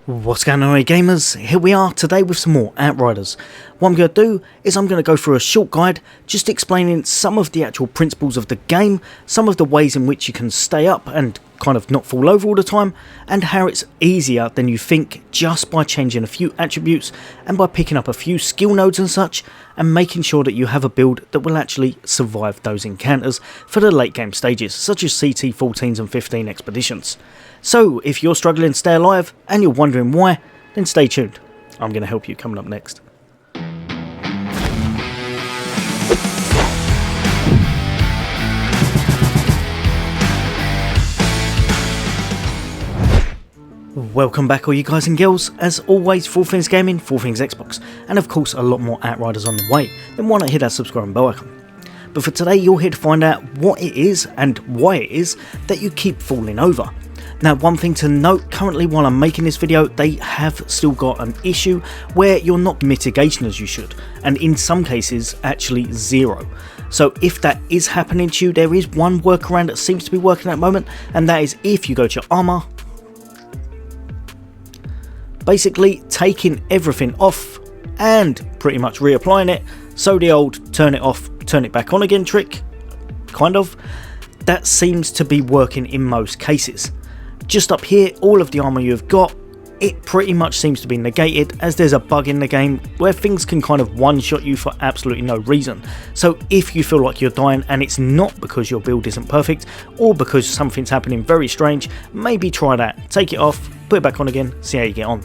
What's going on, gamers? Here we are today with some more Outriders. What I'm going to do is I'm going to go through a short guide just explaining some of the actual principles of the game, some of the ways in which you can stay up and kind of not fall over all the time, and how it's easier than you think just by changing a few attributes and by picking up a few skill nodes and such, and making sure that you have a build that will actually survive those encounters for the late game stages, such as CT 14s and 15 expeditions. So if you're struggling to stay alive and you're wondering why, then stay tuned. I'm going to help you coming up next. Welcome back all you guys and girls. As always, for all things gaming, for all things Xbox, and of course a lot more Outriders on the way, then why not hit that subscribe and bell icon. But for today you're here to find out what it is and why it is that you keep falling over. Now, one thing to note, currently while I'm making this video, they have still got an issue where you're not mitigation as you should, and in some cases actually zero. So if that is happening to you, there is one workaround that seems to be working at the moment, and that is if you go to your armor, basically taking everything off and pretty much reapplying it, so the old turn it off, turn it back on again trick, kind of, that seems to be working in most cases. Just up here, all of the armor you've got, it pretty much seems to be negated, as there's a bug in the game where things can kind of one-shot you for absolutely no reason. So if you feel like you're dying and it's not because your build isn't perfect or because something's happening very strange, maybe try that. Take it off, put it back on again, see how you get on.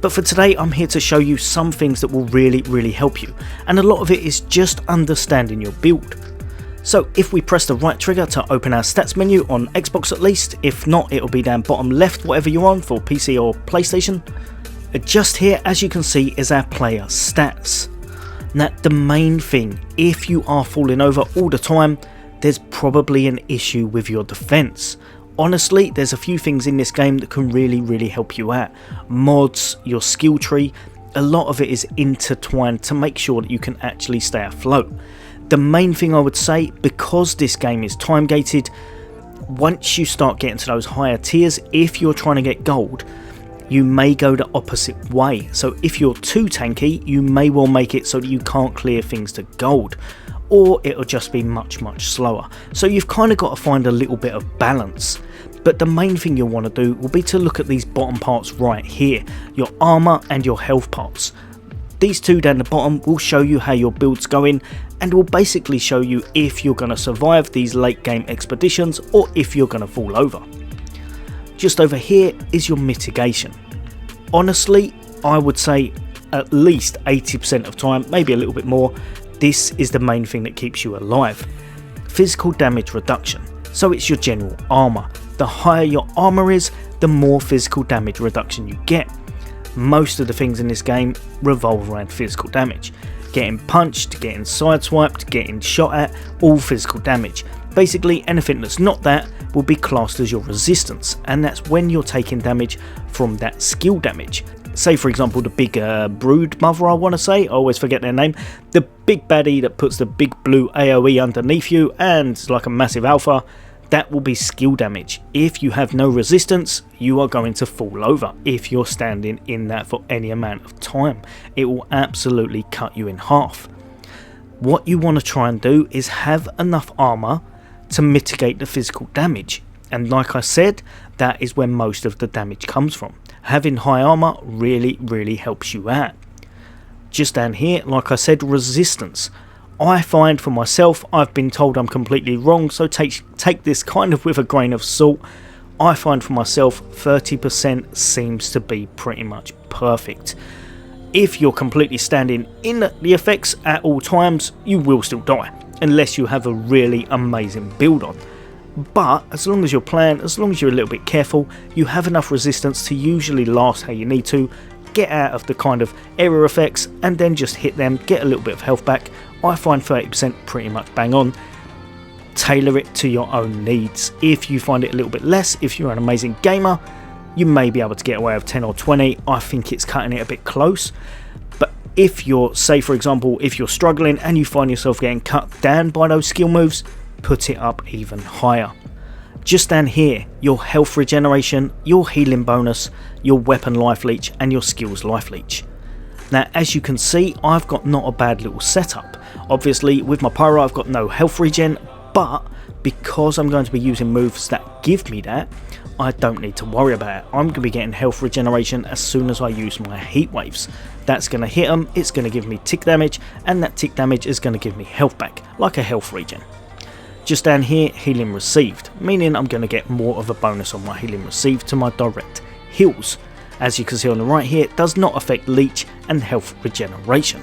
But for today, I'm here to show you some things that will really help you, and a lot of it is just understanding your build. So if we press the right trigger to open our stats menu on Xbox at least, if not it'll be down bottom left whatever you're on for PC or PlayStation. Just here, as you can see, is our player stats. Now the main thing, if you are falling over all the time, there's probably an issue with your defense. Honestly, there's a few things in this game that can really help you out. Mods, your skill tree, a lot of it is intertwined to make sure that you can actually stay afloat. The main thing I would say, because this game is time gated, once you start getting to those higher tiers, if you're trying to get gold, you may go the opposite way. So if you're too tanky, you may well make it so that you can't clear things to gold, or it'll just be much slower. So you've kind of got to find a little bit of balance. But the main thing you'll want to do will be to look at these bottom parts right here, your armor and your health parts. These two down the bottom will show you how your build's going, and will basically show you if you're going to survive these late game expeditions or if you're going to fall over. Just over here is your mitigation. Honestly, I would say at least 80% of time, maybe a little bit more, this is the main thing that keeps you alive. Physical damage reduction. So it's your general armor. The higher your armor is, the more physical damage reduction you get. Most of the things in this game revolve around physical damage. Getting punched, getting sideswiped, getting shot at, all physical damage. Basically anything that's not that will be classed as your resistance, and that's when you're taking damage from that skill damage. Say for example the big brood mother, I want to say, I always forget their name, the big baddie that puts the big blue AoE underneath you and like a massive alpha, that will be skill damage. If you have no resistance, you are going to fall over if you're standing in that for any amount of time. It will absolutely cut you in half. What you want to try and do is have enough armor to mitigate the physical damage, and like I said, that is where most of the damage comes from. Having high armor really helps you out. Just down here, like I said, resistance. I find for myself, I've been told I'm completely wrong, so take this kind of with a grain of salt. I find for myself 30% seems to be pretty much perfect. If you're completely standing in the effects at all times, you will still die, unless you have a really amazing build on. But as long as you're playing, as long as you're a little bit careful, you have enough resistance to usually last how you need to, get out of the kind of error effects, and then just hit them, get a little bit of health back. I find 30% pretty much bang on. Tailor it to your own needs. If you find it a little bit less, if you're an amazing gamer, you may be able to get away with 10 or 20. I think it's cutting it a bit close. But if you're, say for example, if you're struggling and you find yourself getting cut down by those skill moves, put it up even higher. Just down here, your health regeneration, your healing bonus, your weapon life leech and your skills life leech. Now as you can see, I've got not a bad little setup. Obviously with my pyro I've got no health regen, but because I'm going to be using moves that give me that, I don't need to worry about it. I'm going to be getting health regeneration as soon as I use my heat waves. That's going to hit them, it's going to give me tick damage, and that tick damage is going to give me health back, like a health regen. Just down here, healing received, meaning I'm going to get more of a bonus on my healing received to my direct heals. As you can see on the right here, it does not affect leech and health regeneration.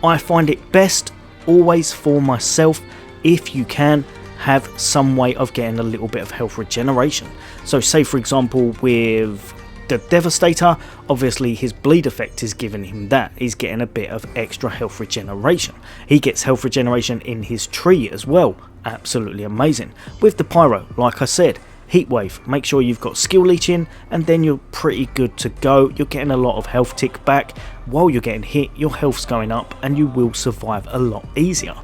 I find it best always for myself, if you can, have some way of getting a little bit of health regeneration. So say for example with the Devastator, obviously his bleed effect is giving him that, he's getting a bit of extra health regeneration. He gets health regeneration in his tree as well, absolutely amazing. With the Pyro, like I said, heat wave, make sure you've got skill leeching and then you're pretty good to go. You're getting a lot of health tick back, while you're getting hit your health's going up and you will survive a lot easier.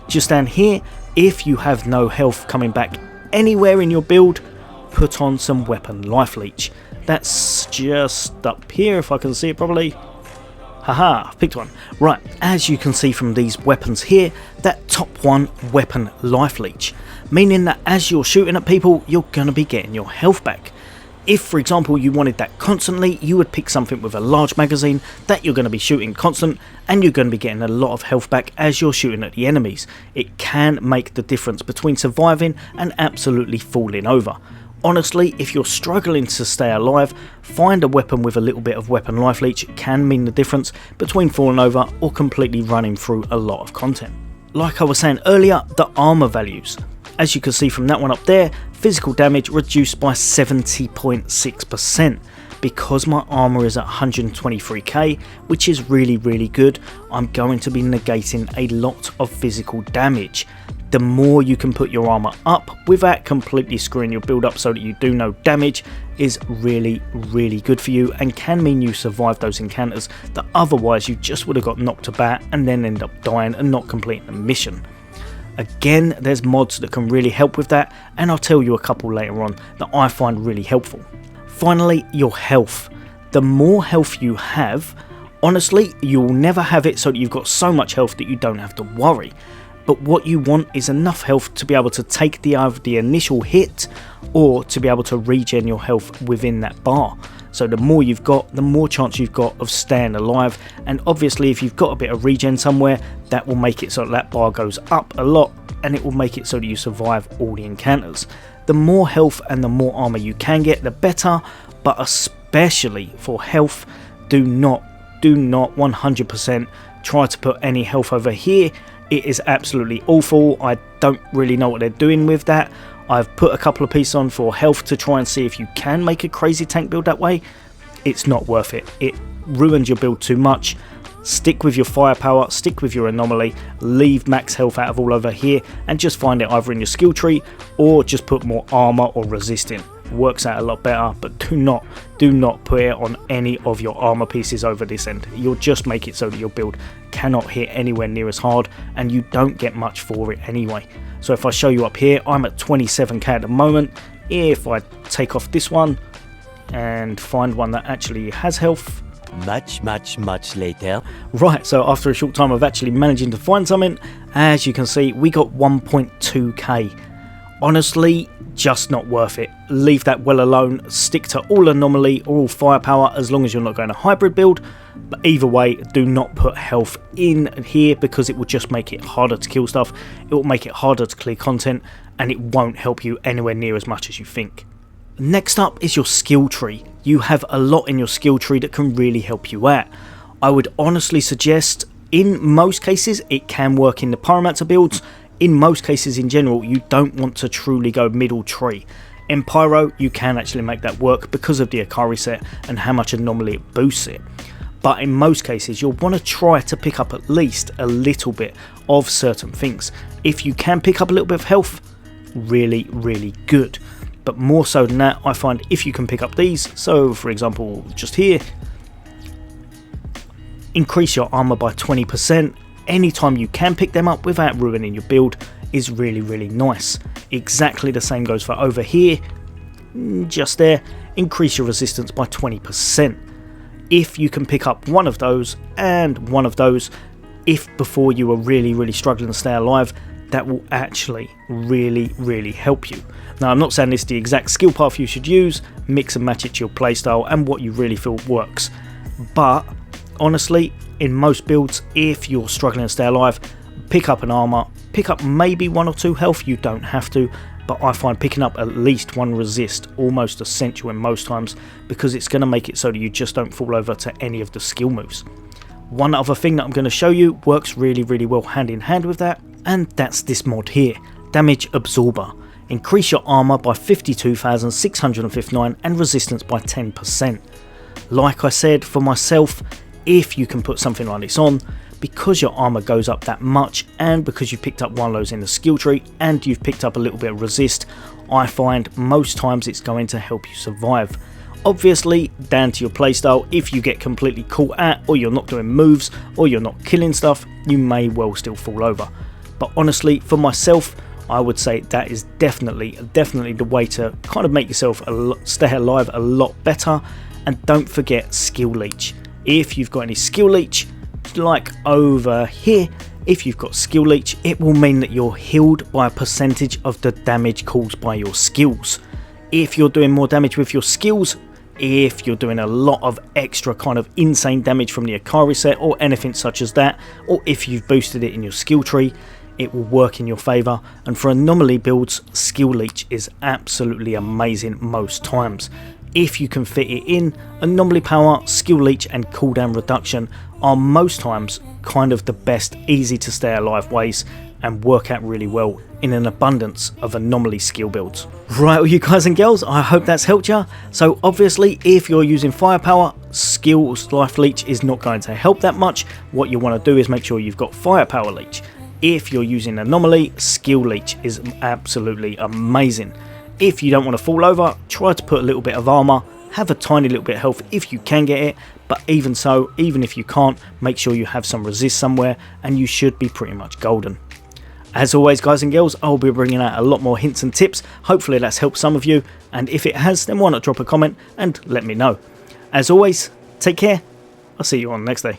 Just down here, if you have no health coming back anywhere in your build, put on some weapon life leech. That's just up here if I can see it properly. Haha, picked one. Right, as you can see from these weapons here, that top one, weapon life leech, meaning that as you're shooting at people, you're going to be getting your health back. If for example you wanted that constantly, you would pick something with a large magazine that you're going to be shooting constant and you're going to be getting a lot of health back as you're shooting at the enemies. It can make the difference between surviving and absolutely falling over. Honestly, if you're struggling to stay alive, find a weapon with a little bit of weapon life leech. It can mean the difference between falling over or completely running through a lot of content. Like I was saying earlier, the armor values. As you can see from that one up there, physical damage reduced by 70.6%. Because my armor is at 123k, which is really good, I'm going to be negating a lot of physical damage. The more you can put your armor up without completely screwing your build up so that you do no damage is really good for you and can mean you survive those encounters that otherwise you just would have got knocked about and then end up dying and not completing the mission. Again, there's mods that can really help with that, and I'll tell you a couple later on that I find really helpful. Finally, your health. The more health you have, honestly, you'll never have it so that you've got so much health that you don't have to worry. But what you want is enough health to be able to take either the initial hit or to be able to regen your health within that bar. So the more you've got, the more chance you've got of staying alive, and obviously if you've got a bit of regen somewhere, that will make it so that bar goes up a lot and it will make it so that you survive all the encounters. The more health and the more armor you can get, the better, but especially for health, do not 100% try to put any health over here. It is absolutely awful. I don't really know what they're doing with that. I've put a couple of pieces on for health to try and see if you can make a crazy tank build that way. It's not worth it. It ruins your build too much. Stick with your firepower, stick with your anomaly, leave max health out of all over here and just find it either in your skill tree or just put more armor or resisting. Works out a lot better, but do not put it on any of your armor pieces over this end. You'll just make it so that your build cannot hit anywhere near as hard and you don't get much for it anyway. So if I show you up here, I'm at 27k at the moment. If I take off this one and find one that actually has health, much later. Right, so after a short time of actually managing to find something, as you can see, we got 1.2k. Honestly, just not worth it. Leave that well alone. Stick to all anomaly or all firepower as long as you're not going to hybrid build. But either way, do not put health in here because it will just make it harder to kill stuff. It will make it harder to clear content and it won't help you anywhere near as much as you think. Next up is your skill tree. You have a lot in your skill tree that can really help you out. I would honestly suggest, in most cases, it can work in the Pyromancer builds. In most cases in general, you don't want to truly go middle tree. In Pyro, you can actually make that work because of the Akari set and how much anomaly it boosts it. But in most cases, you'll want to try to pick up at least a little bit of certain things. If you can pick up a little bit of health, really good. But more so than that, I find if you can pick up these, so for example, just here, increase your armor by 20%, anytime you can pick them up without ruining your build is really nice. Exactly the same goes for over here, just there, increase your resistance by 20%. If you can pick up one of those and one of those, if before you are really struggling to stay alive, that will actually really help you. Now, I'm not saying this is the exact skill path you should use, mix and match it to your playstyle and what you really feel works, but honestly, in most builds, if you're struggling to stay alive, pick up an armor, pick up maybe 1 or 2 health, you don't have to, but I find picking up at least 1 resist almost essential in most times, because it's going to make it so that you just don't fall over to any of the skill moves. One other thing that I'm going to show you works really well hand in hand with that, and that's this mod here, Damage Absorber. Increase your armor by 52,659 and resistance by 10%. Like I said, for myself, if you can put something like this on, because your armor goes up that much and because you picked up one of those in the skill tree and you've picked up a little bit of resist, I find most times it's going to help you survive. Obviously down to your playstyle, if you get completely caught out or you're not doing moves or you're not killing stuff, you may well still fall over. But honestly, for myself, I would say that is definitely the way to kind of make yourself stay alive a lot better. And don't forget skill leech. If you've got any skill leech, like over here, if you've got skill leech, it will mean that you're healed by a percentage of the damage caused by your skills. If you're doing more damage with your skills, if you're doing a lot of extra kind of insane damage from the Akari set or anything such as that, or if you've boosted it in your skill tree, it will work in your favour. And for anomaly builds, skill leech is absolutely amazing most times. If you can fit it in, anomaly power, skill leech and cooldown reduction are most times kind of the best easy to stay alive ways and work out really well in an abundance of anomaly skill builds. Right, well, you guys and girls, I hope that's helped you. So obviously if you're using firepower, skills life leech is not going to help that much. What you want to do is make sure you've got firepower leech. If you're using anomaly, skill leech is absolutely amazing. If you don't want to fall over, try to put a little bit of armor, have a tiny little bit of health if you can get it, but even so, even if you can't, make sure you have some resist somewhere and you should be pretty much golden. As always guys and girls, I'll be bringing out a lot more hints and tips. Hopefully that's helped some of you, and if it has, then why not drop a comment and let me know. As always, take care, I'll see you on the next day.